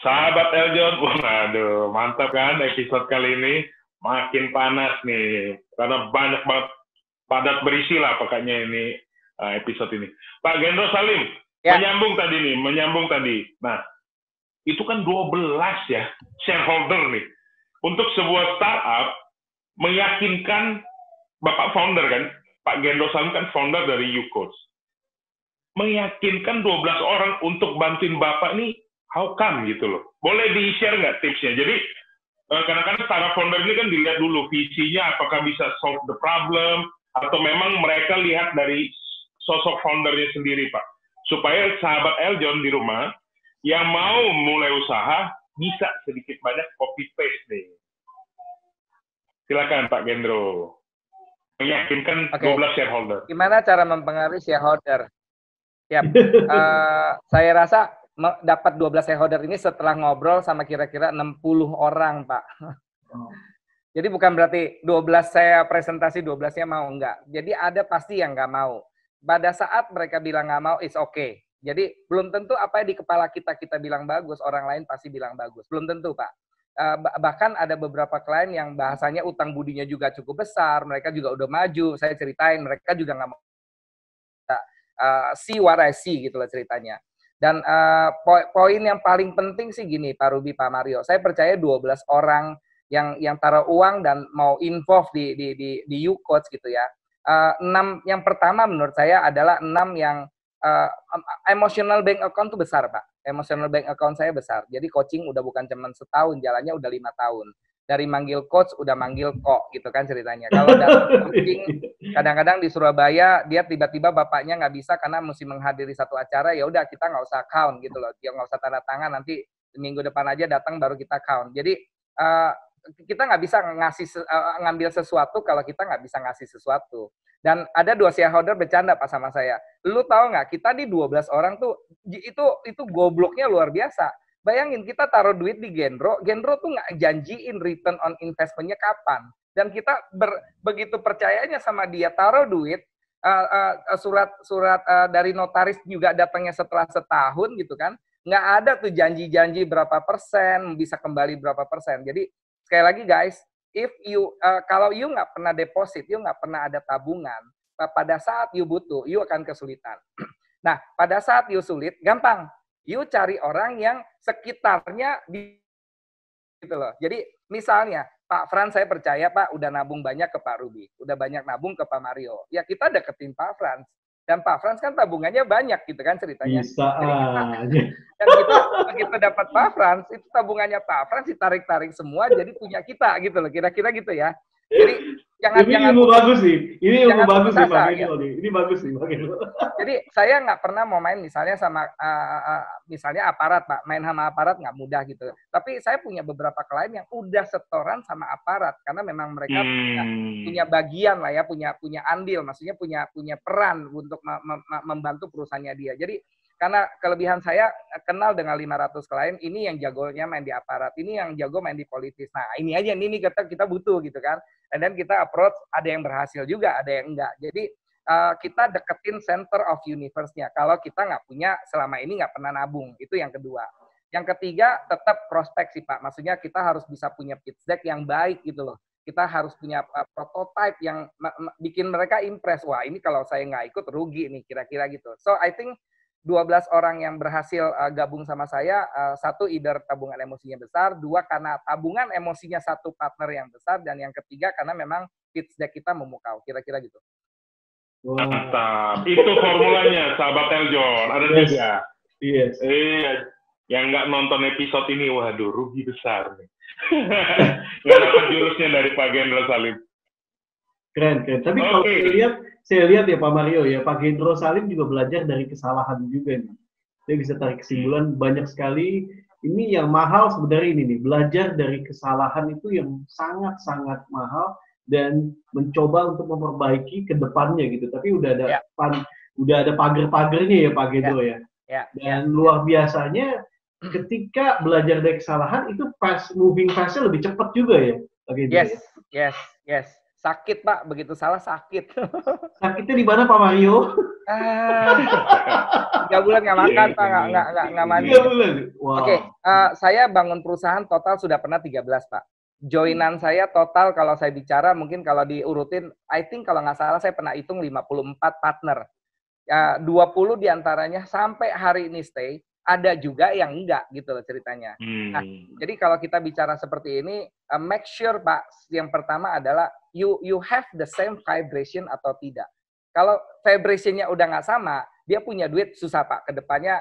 Sahabat Eljon, waduh, mantap kan episode kali ini. Makin panas nih, karena banyak banget padat berisi lah pokoknya ini episode ini. Pak Gendro Salim, Ya. menyambung tadi. Nah, itu kan 12 ya shareholder nih. Untuk sebuah startup, meyakinkan Bapak founder kan, Pak Gendro Salim kan founder dari YouCoach. Meyakinkan 12 orang untuk bantuin Bapak nih, how come gitu loh. Boleh di-share nggak tipsnya? Jadi, kadang-kadang para founder ini kan dilihat dulu visinya apakah bisa solve the problem atau memang mereka lihat dari sosok foundernya sendiri, Pak, supaya sahabat Eljon di rumah yang mau mulai usaha bisa sedikit banyak copy paste deh. Silakan Pak Gendro, meyakinkan 12 shareholder. Gimana cara mempengaruhi shareholder? Siap. Saya rasa dapat 12 shareholder ini setelah ngobrol sama kira-kira 60 orang, Pak. Jadi bukan berarti 12 saya presentasi 12-nya mau, enggak. Jadi ada pasti yang nggak mau. Pada saat mereka bilang nggak mau, it's okay. Jadi belum tentu apa yang di kepala kita bilang bagus, orang lain pasti bilang bagus. Belum tentu, Pak. Bahkan ada beberapa klien yang bahasanya utang budinya juga cukup besar, mereka juga udah maju, saya ceritain, mereka juga nggak mau see what I see gitu loh ceritanya. Dan poin yang paling penting sih gini, Pak Ruby, Pak Mario. Saya percaya 12 orang yang taruh uang dan mau involve di YouCoach gitu ya. 6 yang pertama menurut saya adalah 6 yang emotional bank account tuh besar, Pak. Emotional bank account saya besar. Jadi coaching udah bukan cuma setahun, jalannya udah 5 tahun. Dari manggil coach udah manggil kok gitu kan ceritanya. Kalau dalam coaching kadang-kadang di Surabaya dia tiba-tiba bapaknya nggak bisa karena mesti menghadiri satu acara, ya udah kita nggak usah count gitu loh, dia nggak usah tanda tangan, nanti minggu depan aja datang baru kita count. Jadi kita nggak bisa ngambil sesuatu kalau kita nggak bisa ngasih sesuatu. Dan ada 2 shareholder bercanda Pak sama saya, lu tahu nggak kita di 12 orang tuh itu gobloknya luar biasa. Bayangin kita taruh duit di Gendro tuh nggak janjiin return on investment-nya kapan. Dan kita begitu percayanya sama dia, taruh duit, surat dari notaris juga datangnya setelah setahun gitu kan. Nggak ada tuh janji-janji berapa persen, bisa kembali berapa persen. Jadi sekali lagi guys, kalau you nggak pernah deposit, you nggak pernah ada tabungan, pada saat you butuh, you akan kesulitan. Nah, pada saat you sulit, gampang. You cari orang yang sekitarnya gitu loh. Jadi misalnya Pak Frans, saya percaya Pak udah nabung banyak ke Pak Ruby, udah banyak nabung ke Pak Mario. Ya kita deketin Pak Frans. Dan Pak Frans kan tabungannya banyak gitu kan ceritanya. Bisa aja. Dan kita begitu dapat Pak Frans, itu tabungannya Pak Frans ditarik-tarik semua jadi punya kita gitu loh. Kira-kira gitu ya. Jadi jangan ilmu bagus nih. Ini ilmu bagus nih Pak Gendro nih. Ini bagus nih Pak Gendro. Jadi saya nggak pernah mau main misalnya sama misalnya aparat Pak, main sama aparat nggak mudah gitu. Tapi saya punya beberapa klien yang udah setoran sama aparat karena memang mereka punya bagian lah ya, punya andil, maksudnya punya peran untuk membantu perusahaannya dia. Jadi karena kelebihan saya kenal dengan 500 klien, ini yang jagonya main di aparat, ini yang jago main di politis. Nah, ini aja ini kita butuh gitu kan. Dan kita approach, ada yang berhasil juga, ada yang enggak. Jadi kita deketin center of universe-nya. Kalau kita nggak punya, selama ini nggak pernah nabung. Itu yang kedua. Yang ketiga, tetap prospek sih Pak. Maksudnya kita harus bisa punya pitch deck yang baik gitu loh. Kita harus punya prototype yang bikin mereka impress. Wah, ini kalau saya nggak ikut rugi nih, kira-kira gitu. So, I think 12 orang yang berhasil gabung sama saya, satu either tabungan emosinya besar, 2 karena tabungan emosinya satu partner yang besar, dan yang ketiga karena memang pitch deck kita memukau, kira-kira gitu. Mantap, itu formulanya sahabat Eljon, ada juga. Yes. Yang nggak nonton episode ini, waduh rugi besar nih. Nggak dapat jurusnya dari Pak Gendro Salim. Keren. Tapi kalau saya lihat ya Pak Mario ya, Pak Gendro Salim juga belajar dari kesalahan juga nih. Dia bisa tarik kesimpulan banyak sekali. Ini yang mahal sebenarnya ini nih, belajar dari kesalahan itu yang sangat-sangat mahal dan mencoba untuk memperbaiki ke depannya gitu. Tapi udah ada pagar-pagarnya ya Pak Gendro ya. Dan luar biasanya ketika belajar dari kesalahan itu moving fast-nya lebih cepat juga ya Pak Gendro. Yes. Sakit Pak, begitu salah sakit. Sakitnya di mana Pak Mario? 3 bulan nggak makan Pak, nggak mandi. 3 bulan. Wow. Oke, saya bangun perusahaan total sudah pernah 13 Pak. Joinan saya total kalau saya bicara mungkin kalau diurutin, I think kalau nggak salah saya pernah hitung 54 partner. 20 diantaranya sampai hari ini stay, ada juga yang enggak gitu loh ceritanya. Nah, jadi kalau kita bicara seperti ini, make sure Pak, yang pertama adalah you have the same vibration atau tidak. Kalau vibrationnya udah nggak sama, dia punya duit susah Pak. Kedepannya,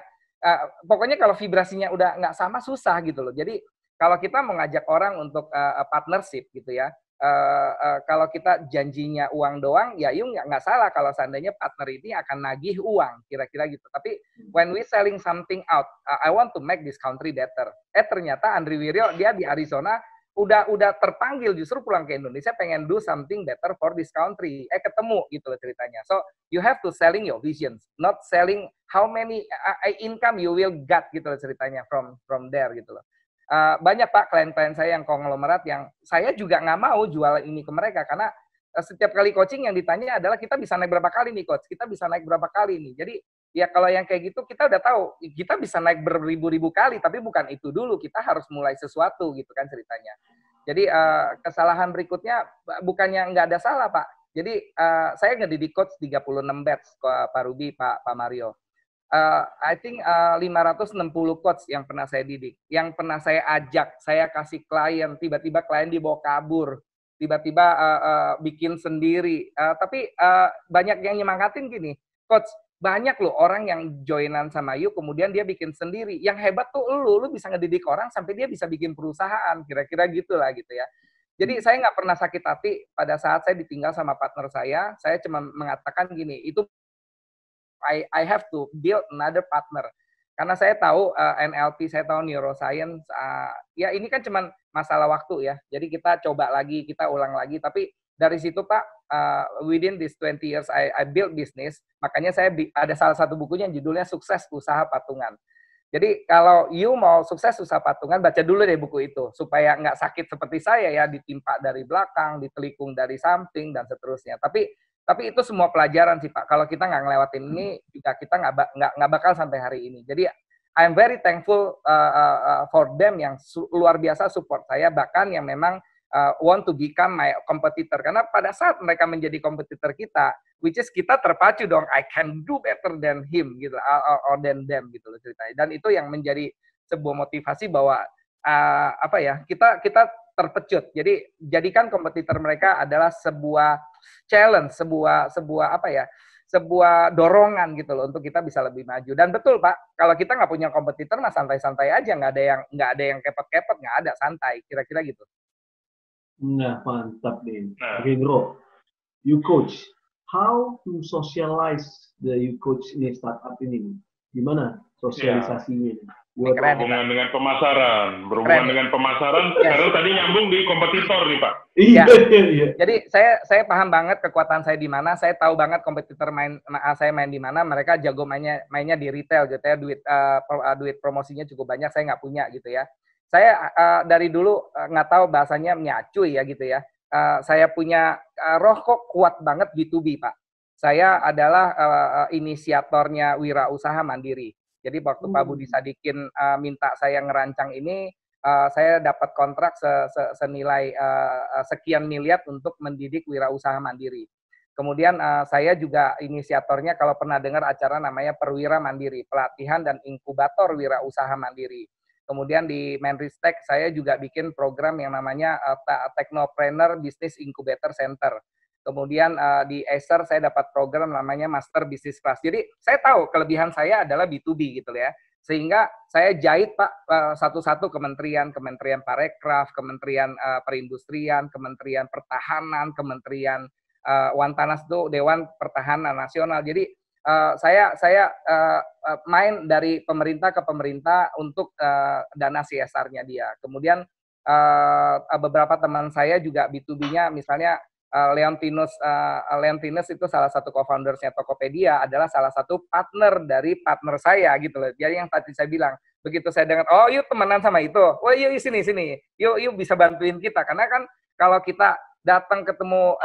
pokoknya kalau vibrasinya udah nggak sama susah gitu loh. Jadi kalau kita mengajak orang untuk partnership gitu ya, kalau kita janjinya uang doang, ya yuk nggak salah kalau seandainya partner ini akan nagih uang, kira-kira gitu. Tapi when we selling something out, I want to make this country better. Ternyata Andri Wiryo dia di Arizona udah terpanggil justru pulang ke Indonesia pengen do something better for this country. Ketemu gitu loh ceritanya. So you have to selling your visions, not selling how many income you will get gitu loh ceritanya from there gitu loh. Banyak Pak klien-klien saya yang konglomerat yang saya juga nggak mau jual ini ke mereka karena setiap kali coaching yang ditanya adalah kita bisa naik berapa kali nih coach, kita bisa naik berapa kali nih. Jadi ya kalau yang kayak gitu kita udah tahu kita bisa naik beribu-ribu kali, tapi bukan itu dulu, kita harus mulai sesuatu gitu kan ceritanya. Jadi kesalahan berikutnya bukannya nggak ada salah Pak. Jadi saya ngedidik coach 36 batch Pak Ruby, Pak Mario. I think 560 coach yang pernah saya didik, yang pernah saya ajak, saya kasih klien, tiba-tiba klien dibawa kabur, tiba-tiba bikin sendiri. Tapi banyak yang nyemangatin gini, coach, banyak loh orang yang joinan sama you, kemudian dia bikin sendiri. Yang hebat tuh lu bisa ngedidik orang sampai dia bisa bikin perusahaan, kira-kira gitulah gitu ya. Jadi saya nggak pernah sakit hati pada saat saya ditinggal sama partner saya cuma mengatakan gini, itu I have to build another partner. Karena saya tahu NLP, saya tahu neuroscience, ya ini kan cuma masalah waktu ya. Jadi kita coba lagi, kita ulang lagi. Tapi dari situ Pak, within this 20 years I build business, makanya saya ada salah satu bukunya yang judulnya Sukses Usaha Patungan. Jadi kalau you mau sukses usaha patungan, baca dulu deh buku itu. Supaya nggak sakit seperti saya ya, ditimpa dari belakang, ditelikung dari samping, dan seterusnya. Tapi itu semua pelajaran sih Pak. Kalau kita nggak ngelewatin ini, juga kita nggak bakal sampai hari ini. Jadi I'm very thankful for them yang luar biasa support saya, bahkan yang memang want to become my competitor. Karena pada saat mereka menjadi kompetitor kita, which is kita terpacu dong, I can do better than him gitu, or than them gitu loh ceritanya. Dan itu yang menjadi sebuah motivasi bahwa kita terpecut. Jadi jadikan kompetitor mereka adalah sebuah challenge, sebuah dorongan gitu loh untuk kita bisa lebih maju. Dan betul Pak, kalau kita nggak punya kompetitor mah santai-santai aja, nggak ada yang kepet-kepet, nggak ada, santai, kira-kira gitu. Nah, mantap nih. Oke, bro. You coach. How to socialize the you coach ini startup ini? Gimana sosialisasinya? Berhubungan dengan pemasaran, karena tadi nyambung di kompetitor nih Pak. Iya. Jadi saya paham banget kekuatan saya di mana, saya tahu banget kompetitor saya main di mana, mereka jago mainnya di retail gitu ya, duit promosinya cukup banyak, saya nggak punya gitu ya. Saya dari dulu nggak tahu bahasanya nyacui ya gitu ya. Saya punya roh kok kuat banget B2B Pak. Saya adalah inisiatornya Wirausaha Mandiri. Jadi waktu Pak Budi Sadikin minta saya ngerancang ini, saya dapat kontrak senilai sekian miliar untuk mendidik wirausaha mandiri. Kemudian saya juga inisiatornya, kalau pernah dengar acara namanya Perwira Mandiri, pelatihan dan inkubator wirausaha mandiri. Kemudian di Menristek saya juga bikin program yang namanya Technopreneur Business Incubator Center. Kemudian di Acer saya dapat program namanya Master Business Class. Jadi saya tahu kelebihan saya adalah B2B gitu ya. Sehingga saya jahit Pak satu-satu kementerian Parekraf, Kementerian Perindustrian, Kementerian Pertahanan, Kementerian Wantanas itu Dewan Pertahanan Nasional. Jadi saya main dari pemerintah ke pemerintah untuk dana CSR-nya dia. Kemudian beberapa teman saya juga B2B-nya, misalnya Leontinus itu salah satu co-foundersnya Tokopedia, adalah salah satu partner dari partner saya gitu loh. Jadi yang tadi saya bilang, begitu saya dengar, oh yuk temenan sama itu, oh yuk sini, yuk bisa bantuin kita. Karena kan kalau kita datang ketemu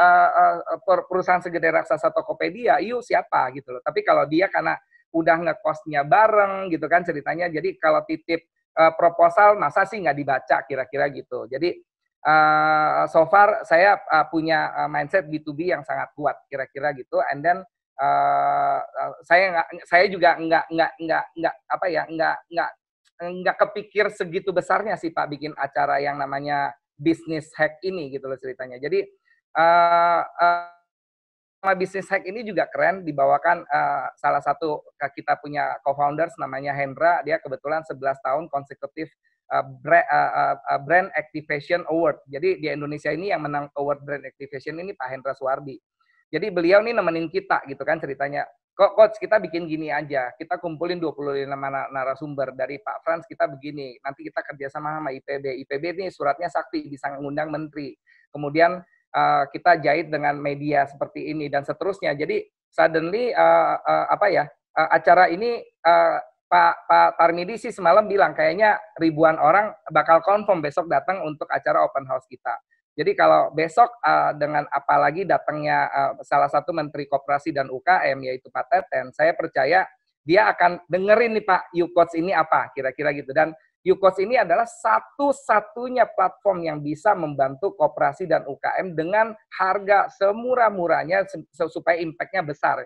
perusahaan segede raksasa Tokopedia, yuk siapa gitu loh. Tapi kalau dia karena udah ngekosnya bareng gitu kan ceritanya, jadi kalau titip proposal masa sih nggak dibaca kira-kira gitu. Jadi so far saya punya mindset B2B yang sangat kuat kira-kira gitu, and then saya juga nggak kepikir segitu besarnya sih Pak bikin acara yang namanya bisnis hack ini gitu loh ceritanya. Jadi bisnis hack ini juga keren, dibawakan salah satu kita punya co-founders namanya Hendra, dia kebetulan 11 tahun konsekutif Brand Activation Award. Jadi di Indonesia ini yang menang Award Brand Activation ini Pak Hendra Suwardi. Jadi beliau nih nemenin kita gitu kan ceritanya. Kok coach kita bikin gini aja, kita kumpulin 25 narasumber dari Pak Frans kita begini, nanti kita kerjasama sama IPB. IPB ini suratnya sakti, bisa mengundang menteri. Kemudian kita jahit dengan media seperti ini dan seterusnya. Jadi suddenly acara ini Pak Tarmidi sih semalam bilang kayaknya ribuan orang bakal confirm besok datang untuk acara open house kita. Jadi kalau besok dengan apalagi datangnya salah satu Menteri Koperasi dan UKM yaitu Pak Teten, saya percaya dia akan dengerin nih Pak YouCoach ini apa kira-kira gitu. Dan YouCoach ini adalah satu-satunya platform yang bisa membantu koperasi dan UKM dengan harga semurah-murahnya supaya impact-nya besar.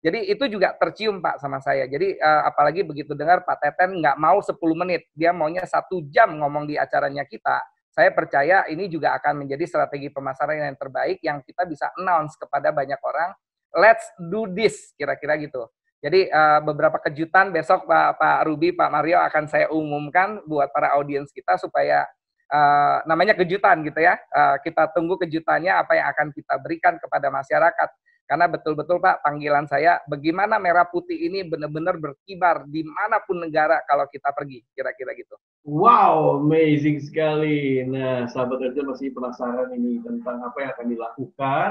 Jadi itu juga tercium Pak sama saya. Jadi apalagi begitu dengar Pak Teten nggak mau 10 menit, dia maunya 1 jam ngomong di acaranya kita. Saya percaya ini juga akan menjadi strategi pemasaran yang terbaik yang kita bisa announce kepada banyak orang. Let's do this, kira-kira gitu. Jadi beberapa kejutan besok Pak Ruby, Pak Mario akan saya umumkan buat para audiens kita supaya namanya kejutan gitu ya. Kita tunggu kejutannya apa yang akan kita berikan kepada masyarakat. Karena betul-betul Pak, panggilan saya, bagaimana merah putih ini benar-benar berkibar dimanapun negara kalau kita pergi, kira-kira gitu. Wow, amazing sekali. Nah, sahabat kerja masih penasaran ini tentang apa yang akan dilakukan,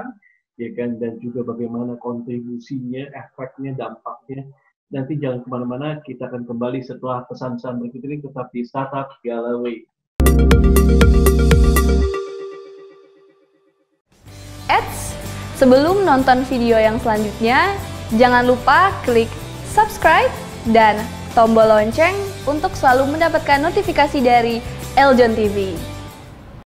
ya kan, dan juga bagaimana kontribusinya, efeknya, dampaknya. Nanti jangan kemana-mana, kita akan kembali setelah pesan-pesan berikut ini tetap di Startup Gallery. Sebelum nonton video yang selanjutnya, jangan lupa klik subscribe dan tombol lonceng untuk selalu mendapatkan notifikasi dari Eljon TV.